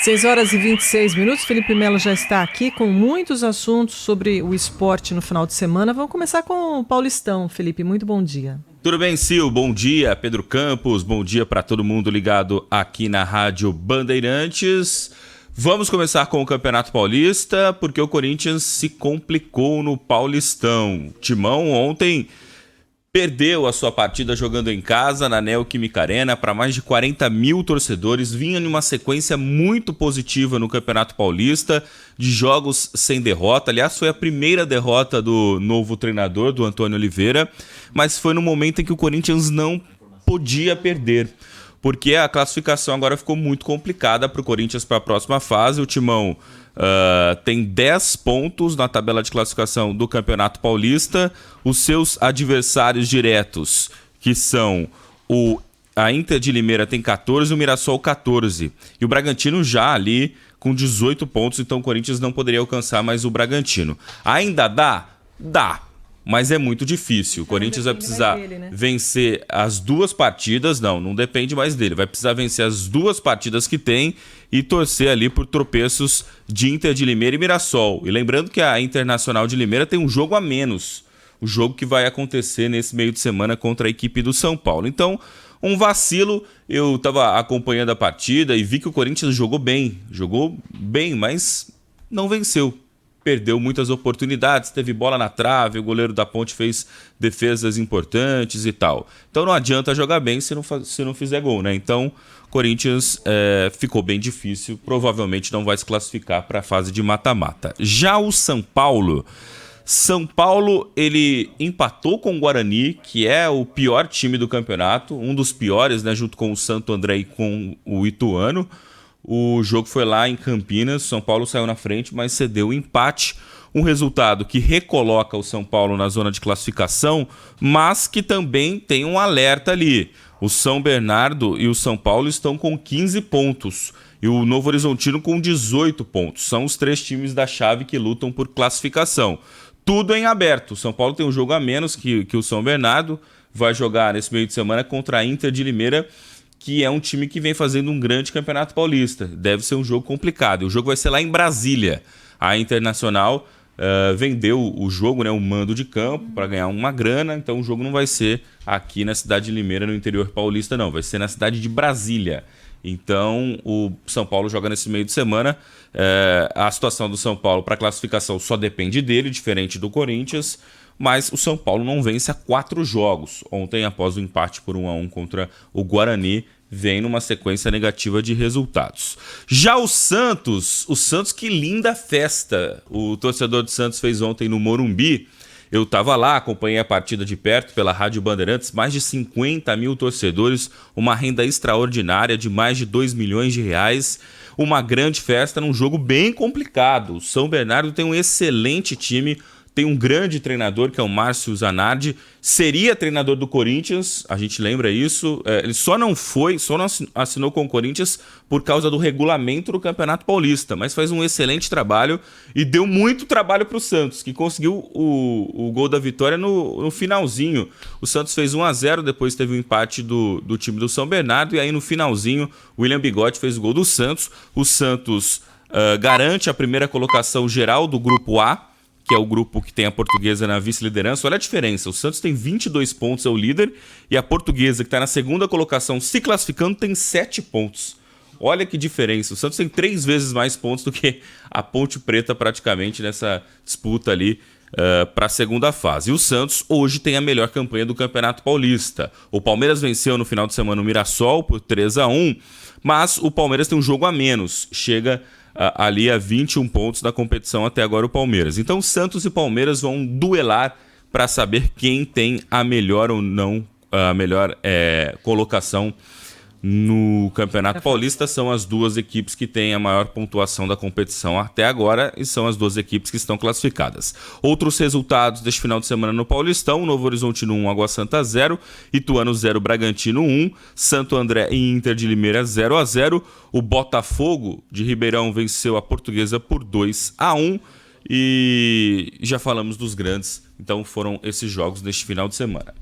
6h26. Felipe Melo já está aqui com muitos assuntos sobre o esporte no final de semana. Vamos começar com o Paulistão. Felipe, muito bom dia. Tudo bem, Sil? Bom dia, Pedro Campos. Bom dia para todo mundo ligado aqui na Rádio Bandeirantes. Vamos começar com o Campeonato Paulista, porque o Corinthians se complicou no Paulistão. O Timão ontem perdeu a sua partida jogando em casa na Neoquímica Arena para mais de 40 mil torcedores. Vinha numa sequência muito positiva no Campeonato Paulista, de jogos sem derrota. Aliás, foi a primeira derrota do novo treinador, do Antônio Oliveira, mas foi no momento em que o Corinthians não podia perder, porque a classificação agora ficou muito complicada para o Corinthians para a próxima fase. O Timão tem 10 pontos na tabela de classificação do Campeonato Paulista. Os seus adversários diretos, que são a Inter de Limeira, tem 14, o Mirassol 14. E o Bragantino já ali com 18 pontos, então o Corinthians não poderia alcançar mais o Bragantino. Ainda dá? Dá. Mas é muito difícil. O Corinthians vai precisar vencer as duas partidas. Não depende mais dele. Vai precisar vencer as duas partidas que tem e torcer ali por tropeços de Inter de Limeira e Mirassol. E lembrando que a Internacional de Limeira tem um jogo a menos. O jogo que vai acontecer nesse meio de semana contra a equipe do São Paulo. Então, um vacilo. Eu estava acompanhando a partida e vi que o Corinthians jogou bem, mas não venceu. Perdeu muitas oportunidades, teve bola na trave, o goleiro da Ponte fez defesas importantes e tal. Então não adianta jogar bem se não fizer gol, né? Então o Corinthians ficou bem difícil, provavelmente não vai se classificar para a fase de mata-mata. Já o São Paulo, ele empatou com o Guarani, que é o pior time do campeonato, um dos piores, né, junto com o Santo André e com o Ituano. O jogo foi lá em Campinas, São Paulo saiu na frente, mas cedeu o empate. Um resultado que recoloca o São Paulo na zona de classificação, mas que também tem um alerta ali. O São Bernardo e o São Paulo estão com 15 pontos e o Novo Horizontino com 18 pontos. São os três times da chave que lutam por classificação. Tudo em aberto. O São Paulo tem um jogo a menos que o São Bernardo. Vai jogar nesse meio de semana contra a Inter de Limeira, que é um time que vem fazendo um grande campeonato paulista. Deve ser um jogo complicado. O jogo vai ser lá em Brasília. A Internacional vendeu o jogo, né, o mando de campo, para ganhar uma grana. Então o jogo não vai ser aqui na cidade de Limeira, no interior paulista, não. Vai ser na cidade de Brasília. Então o São Paulo joga nesse meio de semana. A situação do São Paulo para classificação só depende dele, diferente do Corinthians. Mas o São Paulo não vence há 4 jogos. Ontem, após o empate por 1-1 contra o Guarani, vem numa sequência negativa de resultados. Já o Santos, que linda festa o torcedor do Santos fez ontem no Morumbi. Eu estava lá, acompanhei a partida de perto pela Rádio Bandeirantes, mais de 50 mil torcedores, uma renda extraordinária de mais de 2 milhões de reais. Uma grande festa num jogo bem complicado. O São Bernardo tem um excelente time, tem um grande treinador, que é o Márcio Zanardi. Seria treinador do Corinthians, a gente lembra isso. Ele só não assinou com o Corinthians por causa do regulamento do Campeonato Paulista, mas faz um excelente trabalho e deu muito trabalho para o Santos, que conseguiu o gol da vitória no finalzinho. O Santos fez 1-0, depois teve o empate do time do São Bernardo, e aí no finalzinho o William Bigode fez o gol do Santos. O Santos garante a primeira colocação geral do Grupo A, que é o grupo que tem a Portuguesa na vice-liderança. Olha a diferença, o Santos tem 22 pontos, é o líder, e a Portuguesa, que está na segunda colocação, se classificando, tem 7 pontos. Olha que diferença, o Santos tem 3 vezes mais pontos do que a Ponte Preta praticamente nessa disputa ali para a segunda fase. E o Santos hoje tem a melhor campanha do Campeonato Paulista. O Palmeiras venceu no final de semana o Mirassol por 3-1, mas o Palmeiras tem um jogo a menos, chega ali a 21 pontos da competição até agora o Palmeiras. Então Santos e Palmeiras vão duelar para saber quem tem a melhor ou não, a melhor colocação no Campeonato Paulista. São as duas equipes que têm a maior pontuação da competição até agora e são as duas equipes que estão classificadas. Outros resultados deste final de semana no Paulistão: Novo Horizontino 1, Água Santa 0, Ituano 0, Bragantino 1, Santo André e Inter de Limeira 0-0. O Botafogo de Ribeirão venceu a Portuguesa por 2-1 e já falamos dos grandes. Então foram esses jogos neste final de semana.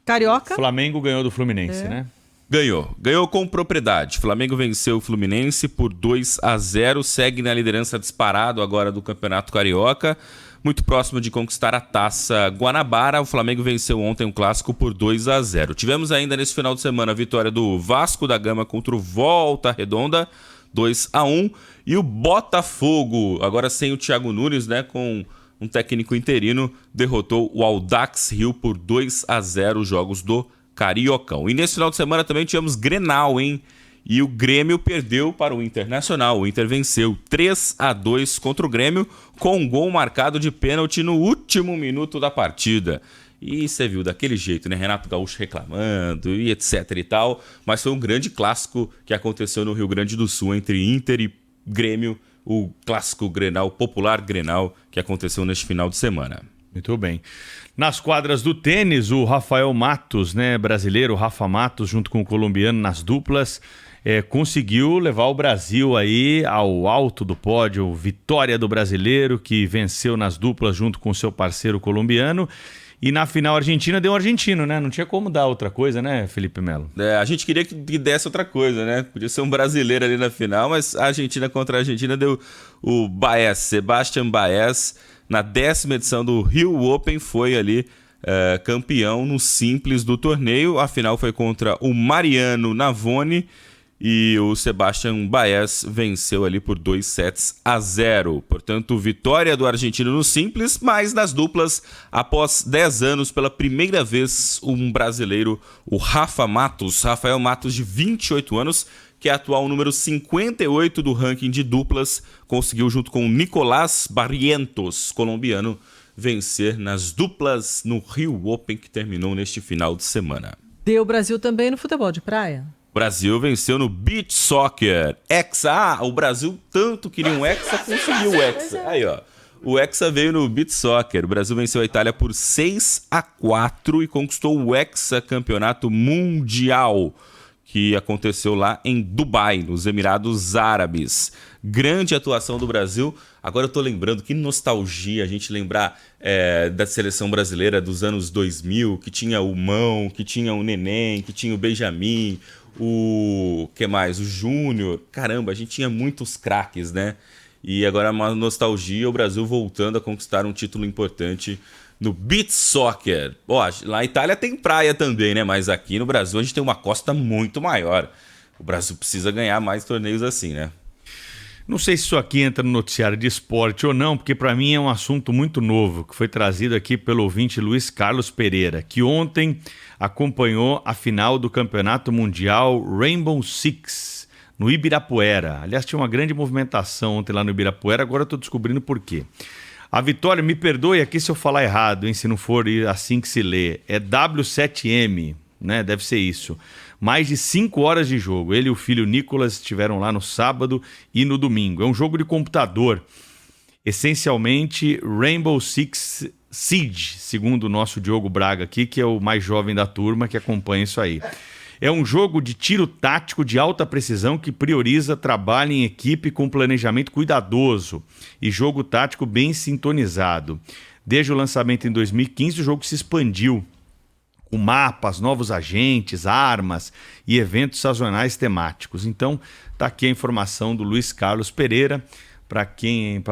Carioca? Flamengo ganhou do Fluminense, né? Ganhou com propriedade. Flamengo venceu o Fluminense por 2-0, segue na liderança disparado agora do Campeonato Carioca, muito próximo de conquistar a Taça Guanabara. O Flamengo venceu ontem um clássico por 2-0. Tivemos ainda nesse final de semana a vitória do Vasco da Gama contra o Volta Redonda, 2-1, e o Botafogo, agora sem o Thiago Nunes, né, com um técnico interino, derrotou o Audax Rio por 2-0, os jogos do Cariocão. E nesse final de semana também tivemos Grenal, hein? E o Grêmio perdeu para o Internacional. O Inter venceu 3-2 contra o Grêmio, com um gol marcado de pênalti no último minuto da partida. E você viu daquele jeito, né? Renato Gaúcho reclamando e etc e tal. Mas foi um grande clássico que aconteceu no Rio Grande do Sul entre Inter e Grêmio, o clássico Grenal, o popular Grenal, que aconteceu neste final de semana. Muito bem. Nas quadras do tênis, o Rafael Matos, né, brasileiro, Rafa Matos, junto com o colombiano nas duplas, conseguiu levar o Brasil aí ao alto do pódio. Vitória do brasileiro, que venceu nas duplas junto com seu parceiro colombiano. E na final a Argentina deu um argentino, né? Não tinha como dar outra coisa, né, Felipe Melo? A gente queria que desse outra coisa, né? Podia ser um brasileiro ali na final, mas a Argentina contra a Argentina deu o Baez, Sebastián Baez, na 10ª edição do Rio Open, foi ali campeão no simples do torneio. A final foi contra o Mariano Navone e o Sebastián Baez venceu ali por 2-0. Portanto, vitória do argentino no simples, mas nas duplas, após 10 anos, pela primeira vez, um brasileiro, o Rafael Matos, de 28 anos, que é atual número 58 do ranking de duplas, conseguiu, junto com o Nicolás Barrientos, colombiano, vencer nas duplas no Rio Open, que terminou neste final de semana. Deu Brasil também no futebol de praia. O Brasil venceu no Beach Soccer. Hexa, o Brasil tanto queria um Hexa, conseguiu o Hexa. Aí, ó. O Hexa veio no Beach Soccer. O Brasil venceu a Itália por 6-4 e conquistou o Hexa Campeonato Mundial, que aconteceu lá em Dubai, nos Emirados Árabes. Grande atuação do Brasil. Agora eu tô lembrando, que nostalgia a gente lembrar da seleção brasileira dos anos 2000, que tinha o Mão, que tinha o Neném, que tinha o Benjamin, o que mais? O Júnior. Caramba, a gente tinha muitos craques, né? E agora uma nostalgia, o Brasil voltando a conquistar um título importante no Beach Soccer. Ó, lá na Itália tem praia também, né? Mas aqui no Brasil a gente tem uma costa muito maior. O Brasil precisa ganhar mais torneios assim, né? Não sei se isso aqui entra no noticiário de esporte ou não, porque para mim é um assunto muito novo, que foi trazido aqui pelo ouvinte Luiz Carlos Pereira, que ontem acompanhou a final do Campeonato Mundial Rainbow Six, no Ibirapuera. Aliás, tinha uma grande movimentação ontem lá no Ibirapuera, agora eu estou descobrindo por quê. A vitória, me perdoe aqui se eu falar errado, hein, se não for assim que se lê, é W7M, né? Deve ser isso. Mais de 5 horas de jogo. Ele e o filho Nicolas estiveram lá no sábado e no domingo. É um jogo de computador. Essencialmente, Rainbow Six Siege, segundo o nosso Diogo Braga aqui, que é o mais jovem da turma que acompanha isso aí. É um jogo de tiro tático de alta precisão que prioriza trabalho em equipe com planejamento cuidadoso e jogo tático bem sintonizado. Desde o lançamento em 2015, o jogo se expandiu com mapas, novos agentes, armas e eventos sazonais temáticos. Então, tá aqui a informação do Luiz Carlos Pereira, para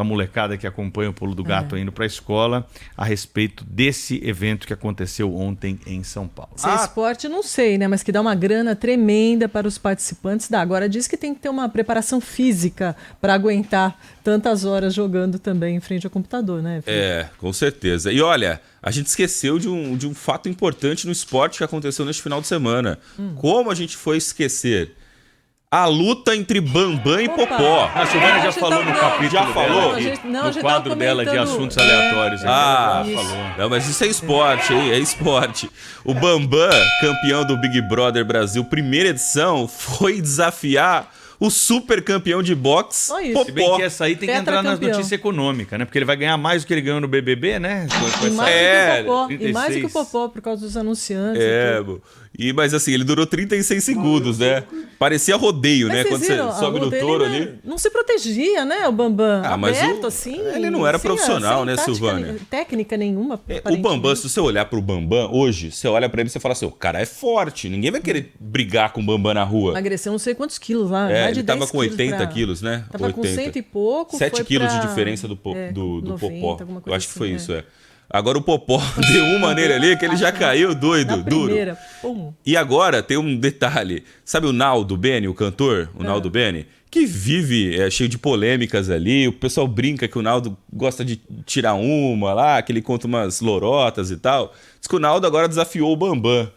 a molecada que acompanha o Pulo do Gato indo para a escola, a respeito desse evento que aconteceu ontem em São Paulo. Se é esporte, não sei, né? Mas que dá uma grana tremenda para os participantes. Agora diz que tem que ter uma preparação física para aguentar tantas horas jogando também em frente ao computador, né, Felipe? Com certeza. E olha, a gente esqueceu de um fato importante no esporte que aconteceu neste final de semana. Como a gente foi esquecer? A luta entre Bambam e Popó. A Silvana já falou no capítulo já falou? dela aqui, no quadro dela de assuntos aleatórios. Falou. Não, mas isso é esporte, hein? É esporte. O Bambam, campeão do Big Brother Brasil, primeira edição, foi desafiar o super campeão de boxe, Popó. Se bem que essa aí tem que entrar nas notícias econômicas, né? Porque ele vai ganhar mais do que ele ganhou no BBB, né? E mais do que o Popó, por causa dos anunciantes. Mas assim, ele durou 36 segundos, né? Parecia rodeio, Mas né? vocês Quando você viram, sobe a no luta, touro ele ali. não se protegia, né, o Bambam? Mas aberto, assim. ele não era profissional, sem né, tática, Silvânia? Técnica nenhuma, O Bambam, se você olhar pro Bambam hoje, você olha pra ele e você fala assim, o cara é forte, ninguém vai querer brigar com o Bambam na rua. Emagreceu não sei quantos quilos lá, mais de Ele tava 10 com 80 quilos, né? Tava 80. com 100 e pouco. 7 quilos pra... de diferença do 90, Popó. Eu acho que foi assim, isso, Agora o Popó deu uma nele ali que ele já caiu doido, na duro. primeira, pum. E agora tem um detalhe. Sabe o Naldo Beni, o cantor? O Naldo Beni? Que vive cheio de polêmicas ali. O pessoal brinca que o Naldo gosta de tirar uma lá, que ele conta umas lorotas e tal. Diz que o Naldo agora desafiou o Bambam.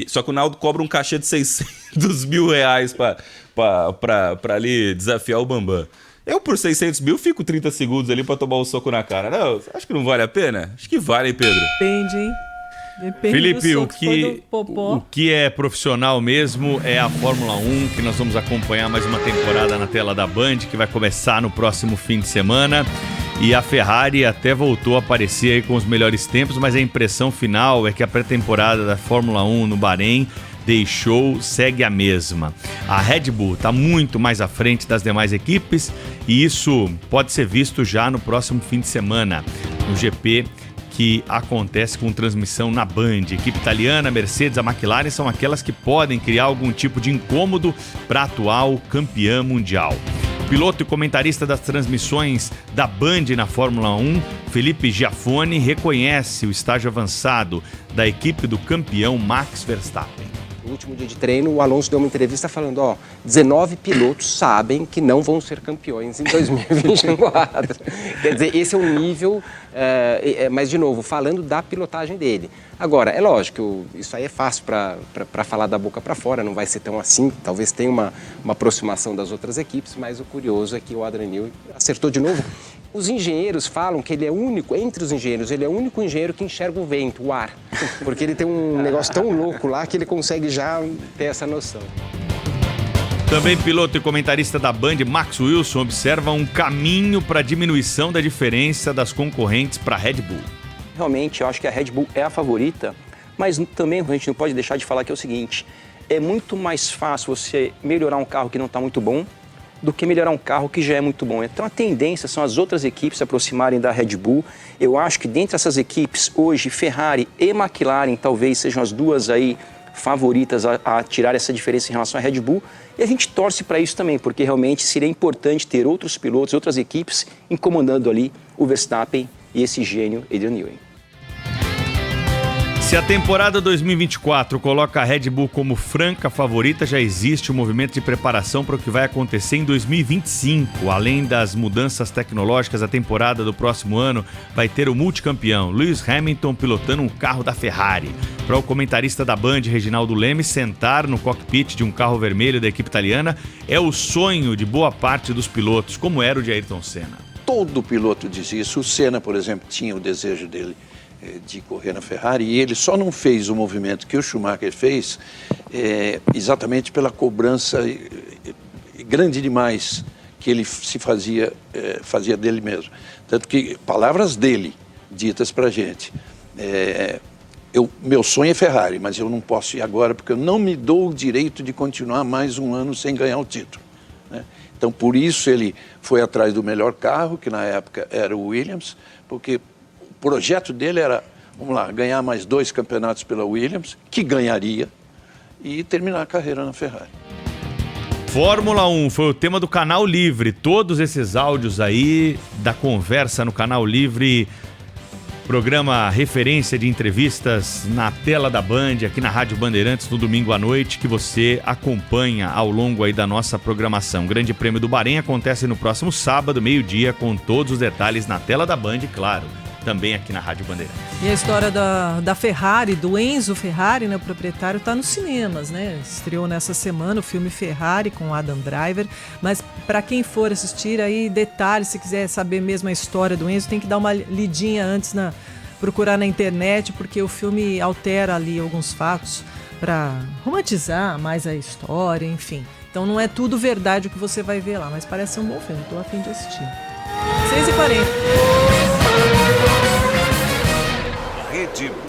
Só que o Naldo cobra um cachê de 600 mil reais pra ali desafiar o Bambam. Eu, por 600 mil, fico 30 segundos ali pra tomar um soco na cara. Não, acho que não vale a pena? Acho que vale, hein, Pedro? Depende, hein? Depende. Felipe, do o que é profissional mesmo é a Fórmula 1, que nós vamos acompanhar mais uma temporada na tela da Band, que vai começar no próximo fim de semana. E a Ferrari até voltou a aparecer aí com os melhores tempos, mas a impressão final é que a pré-temporada da Fórmula 1 no Bahrein segue a mesma. A Red Bull está muito mais à frente das demais equipes e isso pode ser visto já no próximo fim de semana, no GP que acontece com transmissão na Band. A equipe italiana, a Mercedes, a McLaren são aquelas que podem criar algum tipo de incômodo para a atual campeã mundial. Piloto e comentarista das transmissões da Band na Fórmula 1, Felipe Giafone, reconhece o estágio avançado da equipe do campeão Max Verstappen. No último dia de treino, o Alonso deu uma entrevista falando, 19 pilotos sabem que não vão ser campeões em 2024. Quer dizer, esse é o nível, mas de novo, falando da pilotagem dele. Agora, é lógico, isso aí é fácil para falar da boca para fora, não vai ser tão assim, talvez tenha uma aproximação das outras equipes, mas o curioso é que o Adrian Newey acertou de novo. Os engenheiros falam que ele é único, entre os engenheiros, ele é o único engenheiro que enxerga o vento, o ar. Porque ele tem um negócio tão louco lá que ele consegue já ter essa noção. Também piloto e comentarista da Band, Max Wilson, observa um caminho para a diminuição da diferença das concorrentes para a Red Bull. Realmente, eu acho que a Red Bull é a favorita, mas também a gente não pode deixar de falar que é o seguinte, é muito mais fácil você melhorar um carro que não está muito bom do que melhorar um carro que já é muito bom. Então a tendência são as outras equipes se aproximarem da Red Bull. Eu acho que dentre essas equipes, hoje, Ferrari e McLaren talvez sejam as duas aí favoritas a tirar essa diferença em relação à Red Bull. E a gente torce para isso também, porque realmente seria importante ter outros pilotos, outras equipes incomodando ali o Verstappen e esse gênio Adrian Newey. Se a temporada 2024 coloca a Red Bull como franca favorita, já existe um movimento de preparação para o que vai acontecer em 2025. Além das mudanças tecnológicas, a temporada do próximo ano vai ter o multicampeão Lewis Hamilton pilotando um carro da Ferrari. Para o comentarista da Band, Reginaldo Leme, sentar no cockpit de um carro vermelho da equipe italiana é o sonho de boa parte dos pilotos, como era o de Ayrton Senna. Todo piloto diz isso. O Senna, por exemplo, tinha o desejo dele de correr na Ferrari e ele só não fez o movimento que o Schumacher fez exatamente pela cobrança grande demais que ele se fazia dele mesmo. Tanto que palavras dele ditas pra gente, meu sonho é Ferrari, mas eu não posso ir agora porque eu não me dou o direito de continuar mais um ano sem ganhar o título, né? Então por isso ele foi atrás do melhor carro, que na época era o Williams, porque o projeto dele era, ganhar mais 2 campeonatos pela Williams, que ganharia, e terminar a carreira na Ferrari. Fórmula 1 foi o tema do Canal Livre. Todos esses áudios aí da conversa no Canal Livre, programa referência de entrevistas na tela da Band, aqui na Rádio Bandeirantes, no domingo à noite, que você acompanha ao longo aí da nossa programação. O Grande Prêmio do Bahrein acontece no próximo sábado, meio-dia, com todos os detalhes na tela da Band, claro, também aqui na Rádio Bandeirantes. E a história da Ferrari, do Enzo Ferrari, né, o proprietário, está nos cinemas, né? Estreou nessa semana o filme Ferrari com Adam Driver, mas para quem for assistir aí, detalhes, se quiser saber mesmo a história do Enzo, tem que dar uma lidinha antes, procurar na internet, porque o filme altera ali alguns fatos para romantizar mais a história, enfim. Então não é tudo verdade o que você vai ver lá, mas parece ser um bom filme, estou a fim de assistir. 6h40. Rede Bandeirantes.